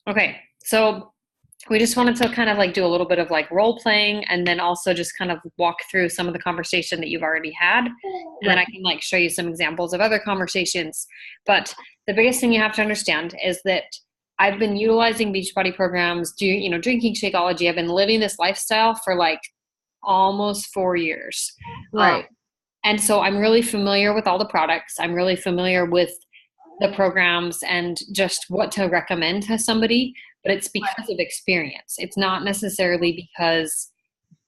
Okay. So we just wanted to kind of like do a little bit of like role playing and then also just kind of walk through some of the conversation that you've already had. And then Right. I can like show you some examples of other conversations. But the biggest thing you have to understand is that I've been utilizing Beachbody programs, drinking Shakeology. I've been living this lifestyle for like almost 4 years. Um, Right. and so I'm really familiar with all the products. I'm really familiar with the programs and just what to recommend to somebody, but it's because of experience. It's not necessarily because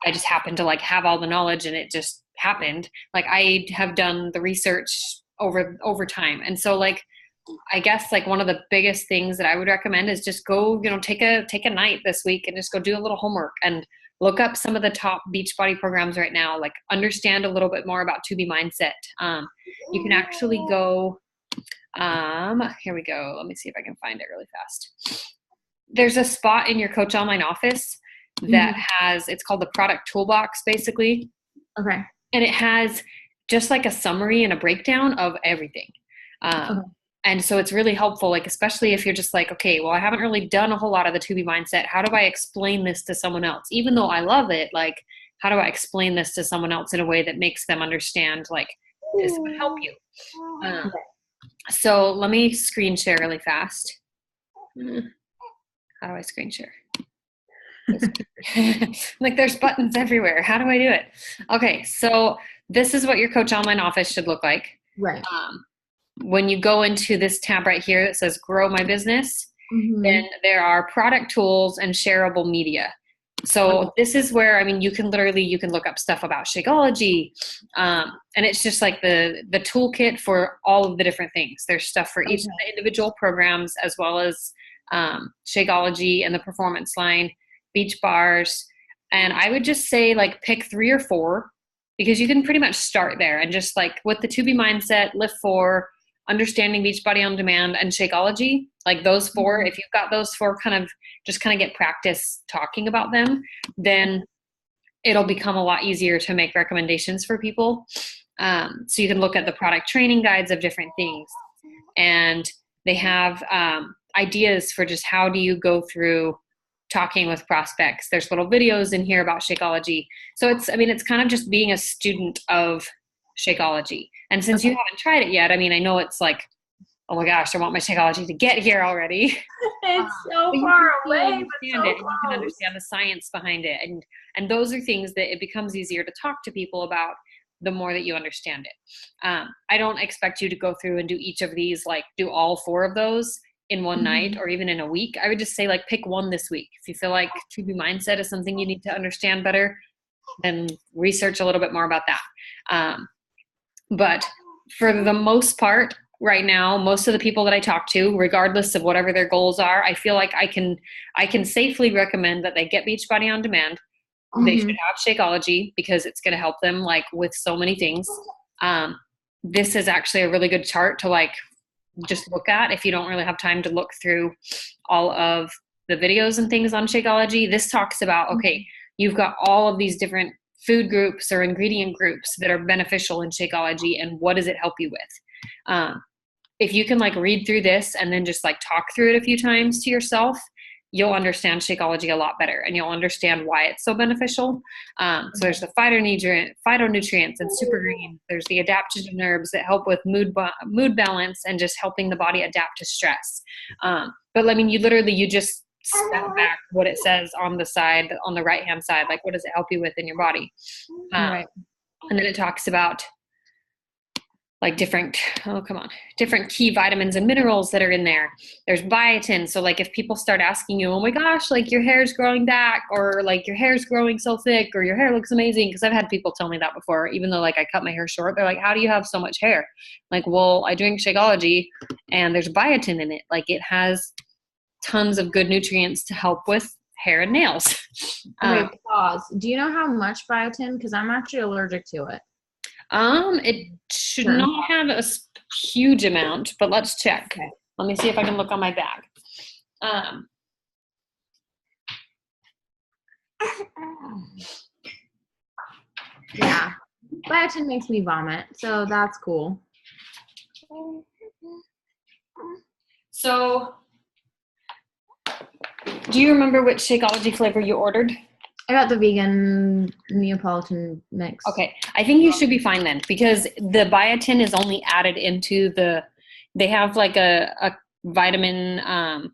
I just happen to like have all the knowledge and it just happened. Like I have done the research over time. And so like I guess like one of the biggest things that I would recommend is just go, take a night this week and just go do a little homework and look up some of the top Beachbody programs right now. Like understand a little bit more about 2B Mindset. You can actually go. Here we go. Let me see if I can find it really fast. There's a spot in your Coach Online office that Mhm. it's called the product toolbox basically. Okay. And it has just like a summary and a breakdown of everything. Um, Okay. and so it's really helpful, like, especially if you're just like, okay, well, I haven't really done a whole lot of the 2B mindset. How do I explain this to someone else? Even though I love it, like, how do I explain this to someone else in a way that makes them understand, like, this would help you? Um, so let me screen share really fast. How do I screen share? Like there's buttons everywhere. How do I do it? Okay, so this is what your Coach Online office should look like. Right. Um, when you go into this tab right here that says Grow My Business, then Mhm. there are product tools and shareable media. Okay. So this is where, I mean, you can look up stuff about Shakeology, and it's just like the toolkit for all of the different things. There's stuff for each of Okay. the individual programs as well as Shakeology and the performance line, beach bars, and I would just say like pick 3 or 4 because you can pretty much start there and just like with the 2B mindset, lift 4, understanding Beachbody on Demand, and Shakeology, like those 4. Mhm. If you've got those 4 kind of get practice talking about them, then it'll become a lot easier to make recommendations for people. So you can look at the product training guides of different things, and they have ideas for just how do you go through talking with prospects. There's little videos in here about Shakeology. So it's kind of just being a student of Shakeology. And since you Okay. haven't tried it yet, I mean, I know it's like, oh my gosh, I want my Shakeology to get here already. It's so But you far can still away, but understand so it and you can close. understand the science behind it. And those are things that it becomes easier to talk to people about the more that you understand it. I don't expect you to go through and do each of these, like do all 4 of those in one night Mhm. or even in a week. I would just say like pick one this week. If you feel like 2B mindset is something you need to understand better, then research a little bit more about that. But for the most part, right now, most of the people that I talk to, regardless of whatever their goals are, I feel like I can safely recommend that they get Beachbody on Demand. They should Mhm. have Shakeology because it's going to help them like with so many things. Um, this is actually a really good chart to like just look at if you don't really have time to look through all of the videos and things on Shakeology. This talks about, okay, you've got all of these different food groups or ingredient groups that are beneficial in Shakeology, and what does it help you with? If you can like read through this and then just like talk through it a few times to yourself, you'll understand Shakeology a lot better and you'll understand why it's so beneficial. So there's the phytonutrients and super green. There's the adaptogen herbs that help with mood balance and just helping the body adapt to stress. But I mean, you just step back what it says on the side, on the right hand side, like what does it help you with in your body? Um, Right. and then it talks about like different key vitamins and minerals that are in there. There's biotin. So like if people start asking you, oh my gosh, like your hair's growing back, or like your hair's growing so thick, or your hair looks amazing. Because I've had people tell me that before, even though like I cut my hair short, they're like, how do you have so much hair? Like, well, I drink Shakeology and there's biotin in it. Like it has tons of good nutrients to help with hair and nails. Okay, Um, pause. Do you know how much biotin? Because I'm actually allergic to it. it should Certain. not have a huge amount, but let's check. Okay. Let me see if I can look on my bag. Um, Yeah. Biotin makes me vomit, so that's cool. so Do you remember which Shakeology flavor you ordered? I got the vegan Neapolitan mix. Okay, I think you should be fine then because the biotin is only added into they have like a vitamin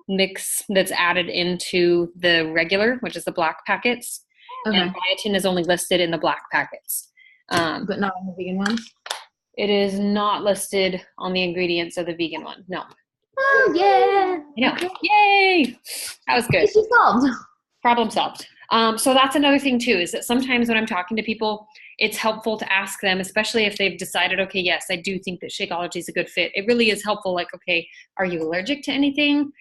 mix that's added into the regular, which is the black packets. Okay. And biotin is only listed in the black packets. But not on the vegan ones? It is not listed on the ingredients of the vegan one. No. Oh, yeah. You know, yay! That was good. Issue solved. Problem solved. So that's another thing too, is that sometimes when I'm talking to people, it's helpful to ask them, especially if they've decided, okay, yes, I do think that Shakeology is a good fit. It really is helpful. Like, okay, are you allergic to anything?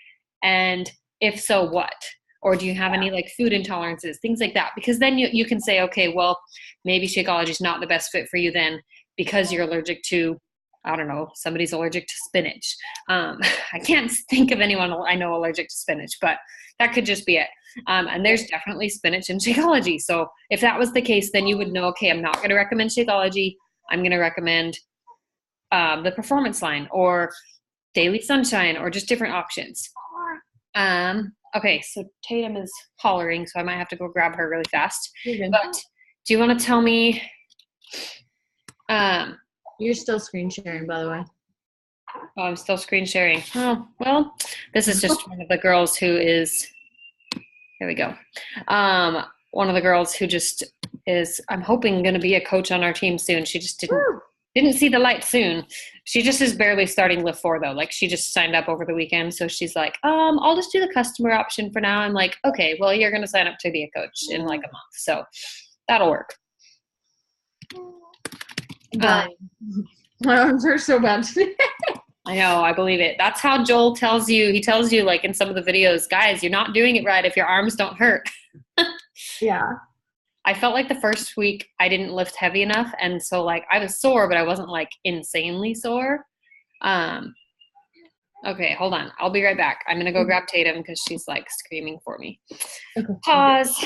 And if so, what? Or do you have any like food intolerances, things like that? Because then you can say, okay, well, maybe Shakeology is not the best fit for you then because you're allergic to, I don't know, somebody's allergic to spinach. I can't think of anyone I know allergic to spinach, but that could just be it. And there's definitely spinach in Shakeology. So if that was the case, then you would know, okay, I'm not going to recommend Shakeology. I'm going to recommend the Performance line or Daily Sunshine or just different options. Okay, so Tatum is hollering, so I might have to go grab her really fast. But do you want to tell me? You're still screen sharing, by the way. Oh, I'm still screen sharing. Oh, well, this is just one of the girls who is, here we go. One of the girls who just is, I'm hoping, going to be a coach on our team soon. She just didn't see the light soon. She just is barely starting Lift 4 though. Like she just signed up over the weekend. So she's like, I'll just do the customer option for now. I'm like, okay, well, you're going to sign up to be a coach in like a month. So that'll work. My arms are so bad today. I know, I believe it. That's how Joel tells you. He tells you like in some of the videos, guys, you're not doing it right if your arms don't hurt. Yeah. I felt like the first week I didn't lift heavy enough. And so like I was sore, but I wasn't like insanely sore. Okay, hold on. I'll be right back. I'm going to go grab Tatum because she's like screaming for me. Okay. Pause.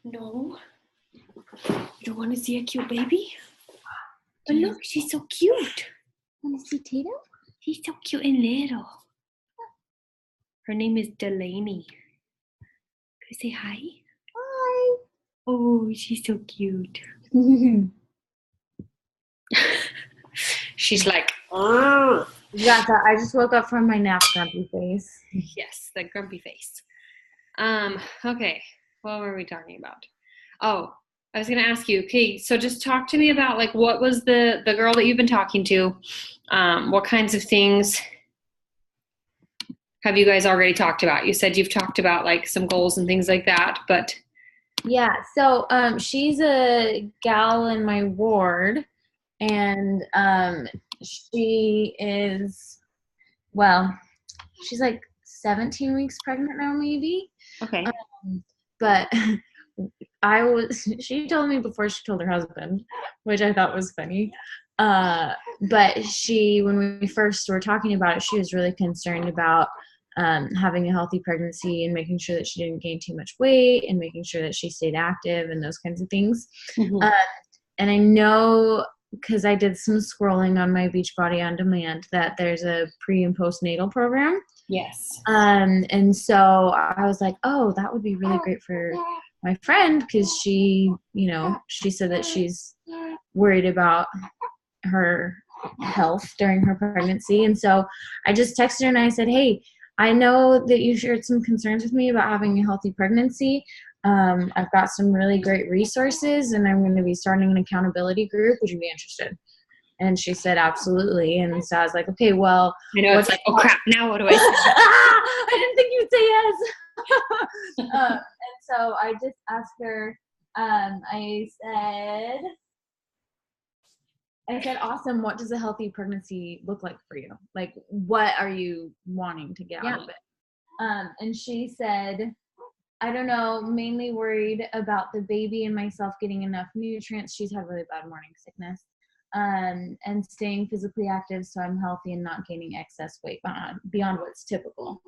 No. You don't want to see a cute baby? But look, she's so cute. Want to see Tatum? She's so cute and little. Her name is Delaney. Can you say hi? Hi. Oh, she's so cute. She's like, oh. Got that. I just woke up from my nap, grumpy face. Yes, the grumpy face. Okay. What were we talking about? Oh, I was going to ask you, okay, so just talk to me about like what was the girl that you've been talking to? What kinds of things have you guys already talked about? You said you've talked about like some goals and things like that, but yeah, so she's a gal in my ward, and she is, well, she's like 17 weeks pregnant now, maybe. Okay. But she told me before she told her husband, which I thought was funny. But when we first were talking about it, she was really concerned about having a healthy pregnancy and making sure that she didn't gain too much weight and making sure that she stayed active and those kinds of things. Mm-hmm. And I know, because I did some scrolling on my Beachbody On Demand, that there's a pre and postnatal program. Yes. And so I was like, oh, that would be really great for my friend, because she said that she's worried about her health during her pregnancy. And so I just texted her and I said, hey, I know that you shared some concerns with me about having a healthy pregnancy. I've got some really great resources, and I'm going to be starting an accountability group. Would you be interested? And she said, absolutely. And so I was like, okay, well. I know, it's like, oh crap, now what do I say? I didn't think you'd say yes. And so I just asked her, I said, awesome, what does a healthy pregnancy look like for you? Like, what are you wanting to get out of it? And she said, I don't know, mainly worried about the baby and myself getting enough nutrients. She's had really bad morning sickness. And staying physically active so I'm healthy and not gaining excess weight beyond what's typical.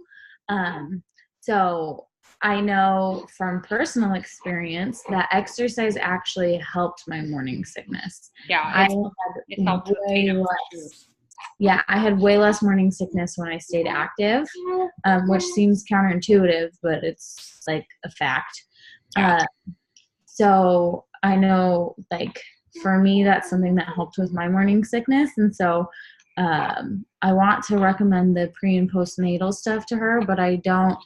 So I know from personal experience that exercise actually helped my morning sickness. Yeah, it helped I had way less morning sickness when I stayed active, which seems counterintuitive, but it's like a fact. So I know, like, for me, that's something that helped with my morning sickness. And so I want to recommend the pre and postnatal stuff to her, but I don't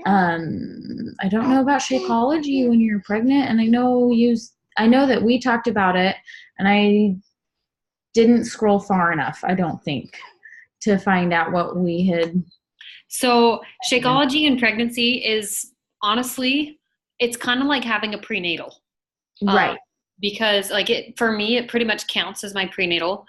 know about Shakeology when you're pregnant. And I know that we talked about it, and I didn't scroll far enough, I don't think, to find out what we had. So Shakeology in pregnancy is, honestly, it's kind of like having a prenatal. Right. Because for me, it pretty much counts as my prenatal.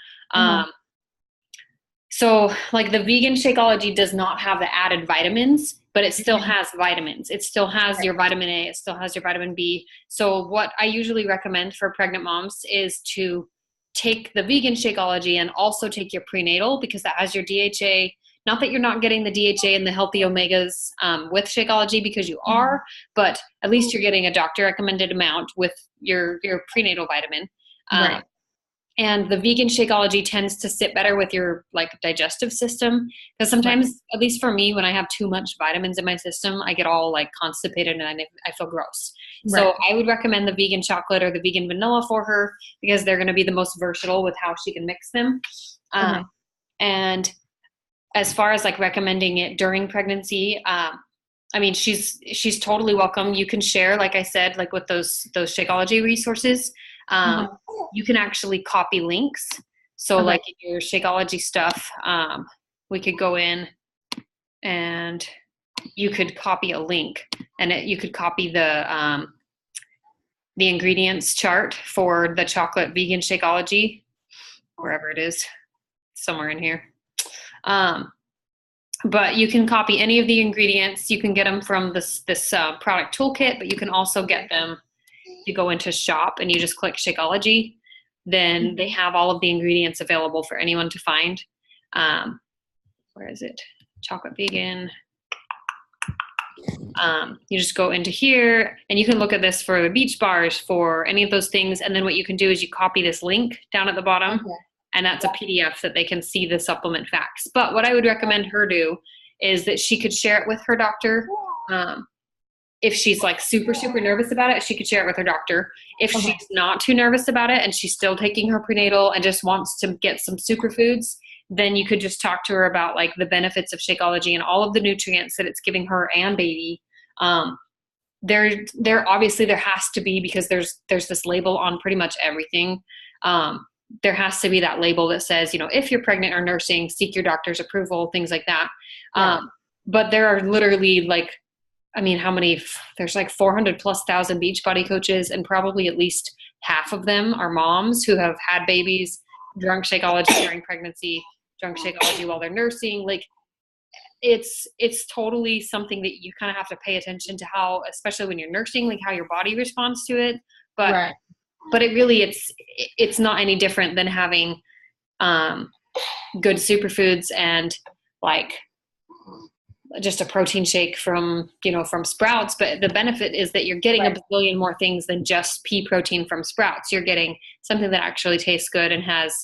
So like the vegan Shakeology does not have the added vitamins, but it still has vitamins. It still has your vitamin A. It still has your vitamin B. So what I usually recommend for pregnant moms is to take the vegan Shakeology and also take your prenatal, because that has your DHA. Not that you're not getting the DHA and the healthy omegas with Shakeology, because you are, but at least you're getting a doctor recommended amount with your prenatal vitamin. Right. And the vegan Shakeology tends to sit better with your digestive system, because sometimes, at least for me, when I have too much vitamins in my system, I get all constipated and I feel gross. Right. So I would recommend the vegan chocolate or the vegan vanilla for her, because they're going to be the most versatile with how she can mix them. And as far as recommending it during pregnancy, I mean, she's totally welcome. You can share, like I said, with those Shakeology resources. You can actually copy links. So in your Shakeology stuff, we could go in and you could copy a link, and you could copy the ingredients chart for the chocolate vegan Shakeology, wherever it is, somewhere in here. But you can copy any of the ingredients. You can get them from this product toolkit, but you can also get them. You go into shop and you just click Shakeology. Then they have all of the ingredients available for anyone to find. Where is it? Chocolate vegan. You just go into here, and you can look at this for the beach bars, for any of those things. And then what you can do is you copy this link down at the bottom. And that's a PDF that they can see the supplement facts. But what I would recommend her do is that she could share it with her doctor. If she's super, super nervous about it, she could share it with her doctor. If she's not too nervous about it and she's still taking her prenatal and just wants to get some superfoods, then you could just talk to her about the benefits of Shakeology and all of the nutrients that it's giving her and baby. There obviously there has to be, because there's this label on pretty much everything. There has to be that label that says, if you're pregnant or nursing, seek your doctor's approval, things like that. But there are literally how many? There's 400,000+ Beachbody coaches, and probably at least half of them are moms who have had babies, drunk Shakeology during pregnancy, drunk Shakeology while they're nursing. It's totally something that you kind of have to pay attention to how, especially when you're nursing, how your body responds to it. But But it really, it's not any different than having good superfoods and just a protein shake from Sprouts. But the benefit is that you're getting a bazillion more things than just pea protein from Sprouts. You're getting something that actually tastes good and has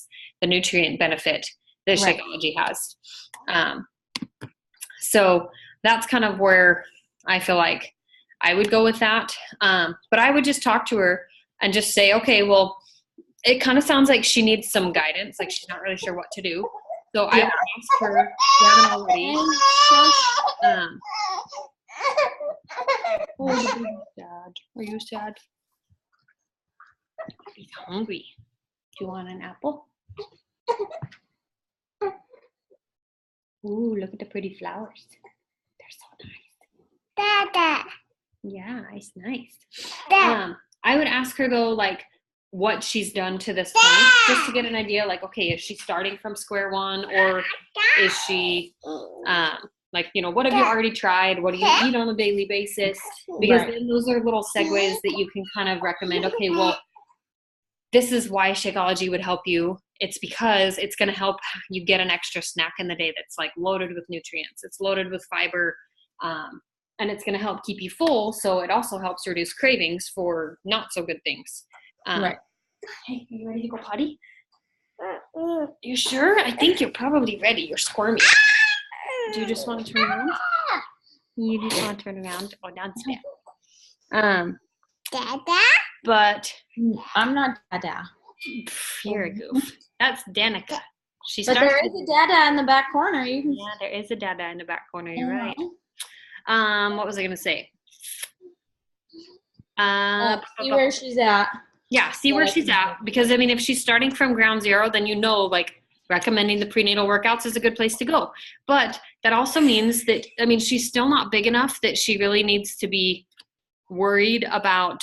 the nutrient benefit that Shakeology has. So that's kind of where I feel like I would go with that. But I would just talk to her and just say, okay, well, it kind of sounds like she needs some guidance, she's not really sure what to do. So I would ask her, if you haven't already, Oh, the baby's sad. Are you sad? He's hungry. Do you want an apple? Ooh, look at the pretty flowers. They're so nice. Dada. Yeah, it's nice. Dada. I would ask her though, like, what she's done to this point, just to get an idea, like, okay, is she starting from square one, or is she, like, you know, what have you already tried? What do you eat on a daily basis? Because then those are little segues that you can kind of recommend, okay, well, this is why Shakeology would help you. It's because it's going to help you get an extra snack in the day that's like loaded with nutrients. It's loaded with fiber, and it's going to help keep you full. So it also helps reduce cravings for not so good things. Right. Hey, are you ready to go potty? You sure? I think you're probably ready. You're squirmy. Do you just want to turn around? You just want to turn around? Oh, that's bad. Dada. But I'm not Dada. you're a goof. That's Danica. But there is a Dada in the back corner. You can Yeah, there is a Dada in the back corner. You're right. What was I gonna say? see where she's at. Yeah, see where she's at. Because I mean, if she's starting from ground zero, then you know, like, recommending the prenatal workouts is a good place to go. But that also means that, I mean, she's still not big enough that she really needs to be worried about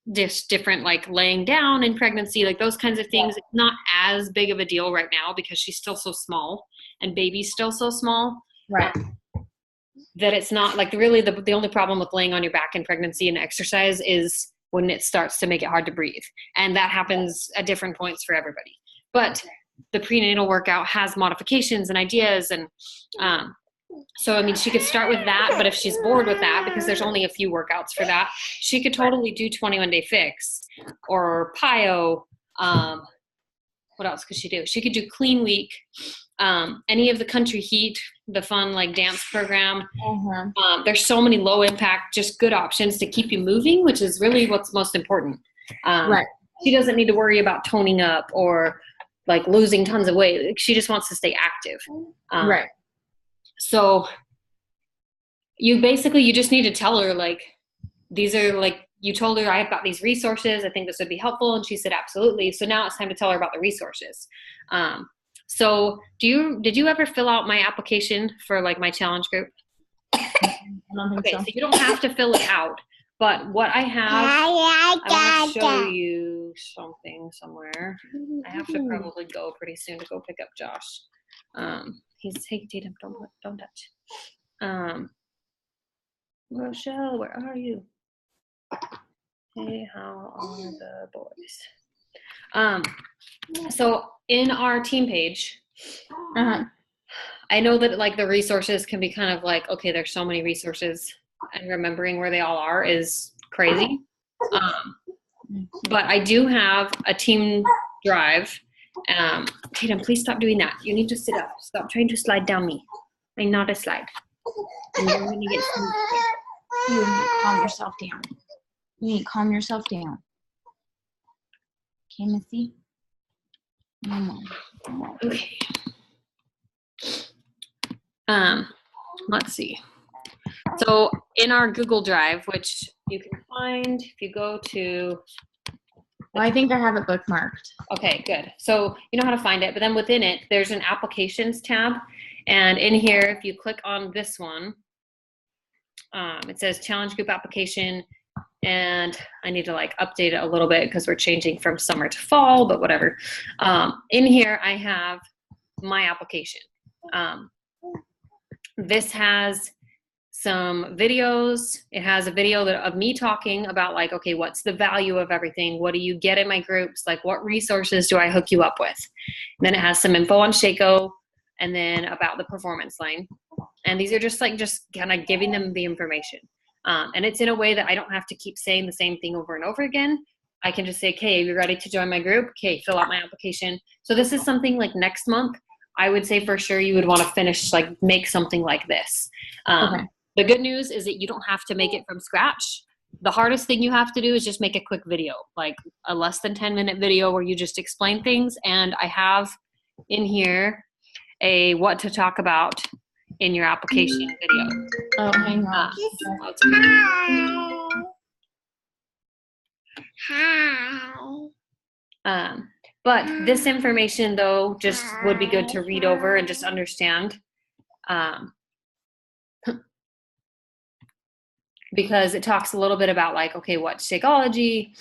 this different, like, laying down in pregnancy, like those kinds of things. It's not as big of a deal right now because she's still so small and baby's still so small. Right. That it's not like really the only problem with laying on your back in pregnancy and exercise is when it starts to make it hard to breathe. And that happens at different points for everybody. But the prenatal workout has modifications and ideas. And so, I mean, she could start with that, but if she's bored with that, because there's only a few workouts for that, she could totally do 21 Day Fix or PiYo. What else could she do? She could do Clean Week, any of the Country Heat, the fun, like, dance program. There's so many low impact, just good options to keep you moving, which is really what's most important. Right. She doesn't need to worry about toning up or like losing tons of weight. She just wants to stay active. Right. So you just need to tell her, like, these are, like, you told her I've got these resources. I think this would be helpful. And she said, absolutely. So now it's time to tell her about the resources. So did you ever fill out my application for, like, my challenge group? I don't think Okay, so. so you don't have to fill it out, but what I have, I want to show you something somewhere. I have to probably go pretty soon to go pick up Josh. Hey, Tatum, don't touch. Rochelle, where are you? Hey, how are the boys? So in our team page, I know that, like, the resources can be kind of like, okay, there's so many resources, and remembering where they all are is crazy. But I do have a team drive. Tatum, please stop doing that. You need to sit up. Stop trying to slide down me. I'm not a slide. And you're going to get some. You need to calm yourself down. You need to calm yourself down. Okay, Missy? Come on. Okay. Let's see. So in our Google Drive, which you can find if you go to. Well, I think I have it bookmarked. Okay, good. So you know how to find it, but then within it, there's an applications tab. And in here, if you click on this one, it says challenge group application. And I need to, like, update it a little bit because we're changing from summer to fall, but whatever. In here, I have my application. This has some videos. It has a video of me talking about, like, okay, what's the value of everything? What do you get in my groups? Like, what resources do I hook you up with? And then it has some info on Shaco and then about the performance line. And these are just kind of giving them the information. And it's in a way that I don't have to keep saying the same thing over and over again. I can just say, okay, you're ready to join my group? Okay, fill out my application. So this is something like next month, I would say for sure you would want to finish, like, make something like this. Okay. The good news is that you don't have to make it from scratch. The hardest thing you have to do is just make a quick video, like a less than 10-minute video where you just explain things. And I have in here a what to talk about in your application video. Oh, hang on. That's okay. Hi. But this information, though, just would be good to read over and just understand. Because it talks a little bit about like, okay, what's Shakeology,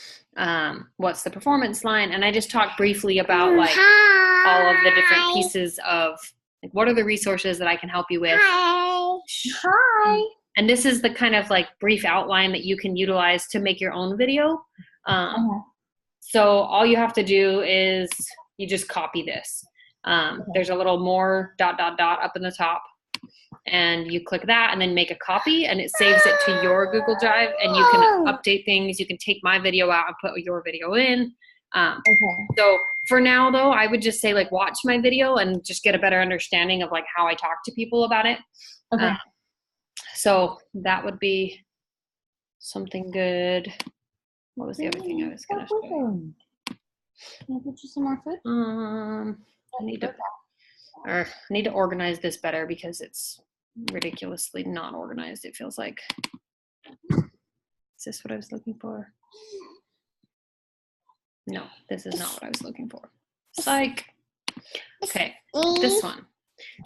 what's the performance line, and I just talked briefly about like all of the different pieces of like what are the resources that I can help you with. Hi. And this is the kind of like brief outline that you can utilize to make your own video. So all you have to do is you just copy this. There's a little more ... up in the top. And you click that and then make a copy and it saves it to your Google Drive and you can update things. You can take my video out and put your video in. So for now though, I would just say like watch my video and just get a better understanding of like how I talk to people about it. So that would be something good. What was the other thing I was going to say? Can I get you some more food? I need to organize this better because it's ridiculously not organized, it feels like. Is this what I was looking for? No, this is not what I was looking for. Psych. Okay, this one.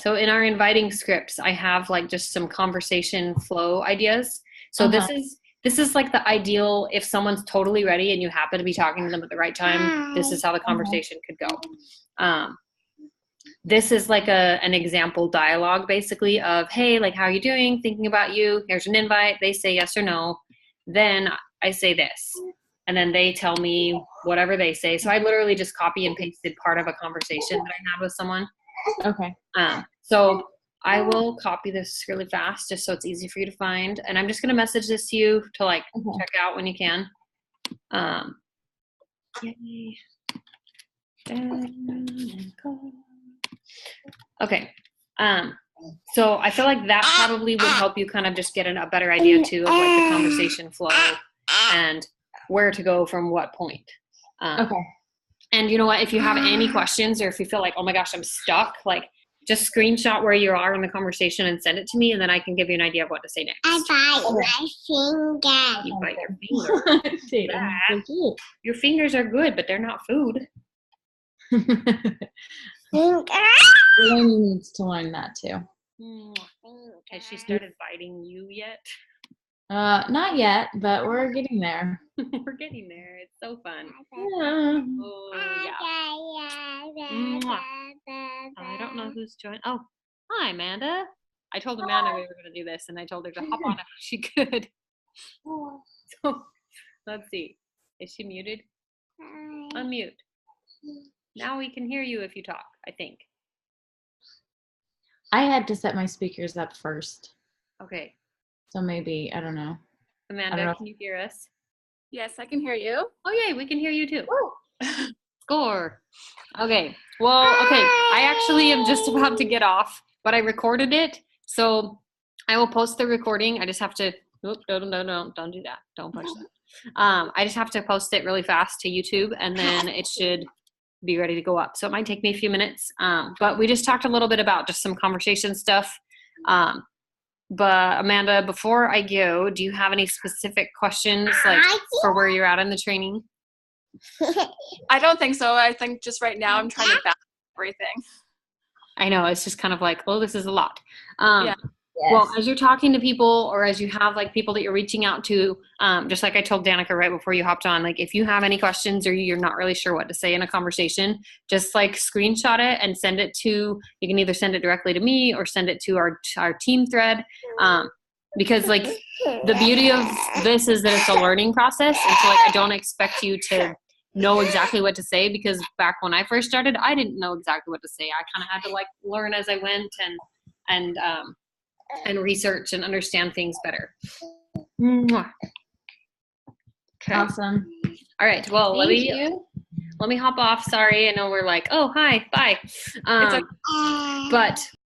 So in our inviting scripts, I have like just some conversation flow ideas. So this is like the ideal if someone's totally ready and you happen to be talking to them at the right time, this is how the conversation could go. This is like an example dialogue basically of, hey, like, how are you doing? Thinking about you. Here's an invite. They say yes or no. Then I say this. And then they tell me whatever they say. So I literally just copy and pasted part of a conversation that I had with someone. Okay. So I will copy this really fast just so it's easy for you to find. And I'm just going to message this to you to like check out when you can. Yay. Okay. So I feel like that probably would help you kind of just get a better idea too of like the conversation flow and where to go from what point. Okay. And you know what, if you have any questions or if you feel like, oh my gosh, I'm stuck, like just screenshot where you are in the conversation and send it to me and then I can give you an idea of what to say next. I bite my finger. You bite your finger. Your fingers are good, but they're not food. Amy needs to learn that too. Has she started biting you yet? Not yet, but we're getting there. We're getting there. It's so fun. Yeah. Oh, yeah. I don't know who's joined. Oh, hi, Amanda. I told Amanda we were going to do this, and I told her to hop on if she could. So, let's see. Is she muted? Unmute. Now we can hear you if you talk, I think. I had to set my speakers up first. Okay. So maybe, I don't know. Amanda, can you hear us? Yes, I can hear you. Oh, yay, we can hear you too. Score. Okay. Well, okay. I actually am just about to get off, but I recorded it. So I will post the recording. I just have to, don't do that. Don't push that. I just have to post it really fast to YouTube and then it should be ready to go up. So it might take me a few minutes. But we just talked a little bit about just some conversation stuff. But Amanda, before I go, do you have any specific questions like for where you're at in the training? I don't think so. I think just right now I'm trying to balance everything. I know, it's just kind of like, oh, this is a lot. Yeah. Well, as you're talking to people or as you have like people that you're reaching out to, just like I told Danica right before you hopped on, like if you have any questions or you're not really sure what to say in a conversation, just like screenshot it and send it to, you can either send it directly to me or send it to our team thread. Because like the beauty of this is that it's a learning process. And so like, I don't expect you to know exactly what to say because back when I first started, I didn't know exactly what to say. I kind of had to like learn as I went and research and understand things better. Okay. Awesome. All right. Well, let me hop off. Sorry. I know we're like, oh, hi, bye. But